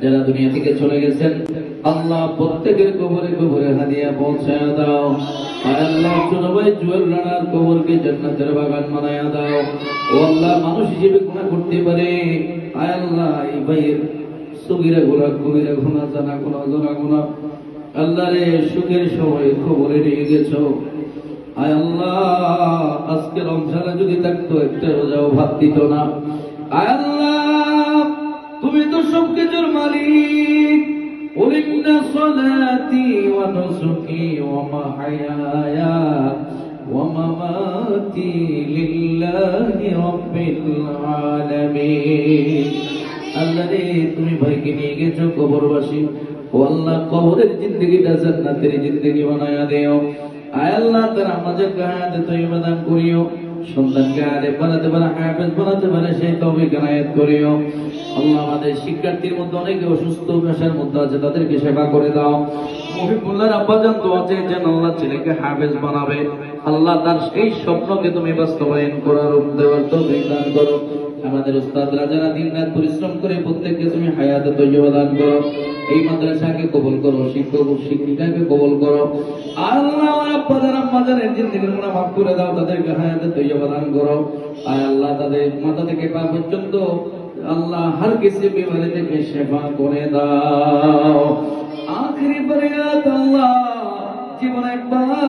যারা দুনিয়া থেকে চলে গেছেন আল্লাহ প্রত্যেকের কবরে কবরে হাদিয়া পৌঁছায় দাও। আয় আল্লাহ ছোট ভাই জুয়েল রানার কবরকে জান্নাতের বাগান বানায়া দাও। ও আল্লাহ মানুষ হিসেবে গুনাহ করতে পারে, আয় আল্লাহ এই ভাইয়ের সগীরা গুনাহ কবিরা গুনাহ জানা গুনাহ জনা গুনাহ আল্লাহ রে সুখের সময় খবরে নিয়ে গেছো। আয় আল্লাহ আজকে রমজানে যদি থাকতো একটা রোজাও ভাত দিত না। আয় আল্লাহ তুমি তো সবকিছুর মালিক। قل إن صلاتي ونسكي ومحياي ومماتي لله رب العالمين। আল্লাহ রে তুমি ভাইকে নিয়ে গেছো কবরবাসী, ও আল্লাহ কবরের জিন্দেগিটা জান্নাতের জিন্দেগি বানায়া দিও। আয় আল্লাহ তার আমাদের হায়াতে তয়্যিবা দান করিও, সন্তানকে আলেম বানাতে পারে, হাফেজ বানাতে পারে, সেই তৌফিক এনায়েত করিও। আল্লাহ আমাদের শিক্ষার্থীর মধ্যে অনেকে অসুস্থ পেশার মধ্যে আছে, তাদেরকে সেবা করে দাও। মুহিবুল্লাহর আব্বাজান দোয়া চেয়েছেন আল্লাহ ছেলেকে হাফেজ বানাবে, আল্লাহ তার সেই স্বপ্নকে তুমি বাস্তবায়ন করার রূপ দেওয়ার তৌফিক দান করো। আমাদের উস্তাদরা যারা দিনরাত পরিশ্রম করে প্রত্যেককে তুমি হায়াতে তয়্যিবা দান করো। এই মাদ্রাসাকে কবুল করো, শিক্ষক ও শিক্ষিকাকে কবুল করো। আল্লাহ আমার আব্বাজান আম্মাজানের জিন্দেগির গুনাহ মাফ করে দাও, তাদেরকে হায়াতে তয়্যিবা দান করো। আয় আল্লাহ তাদের মাথা থেকে পা পর্যন্ত আল্লাহ হর কিসি বিমারি থেকে শেফা করে দাও। আখিরি ফরিয়াদ আল্লাহ জীবন একবার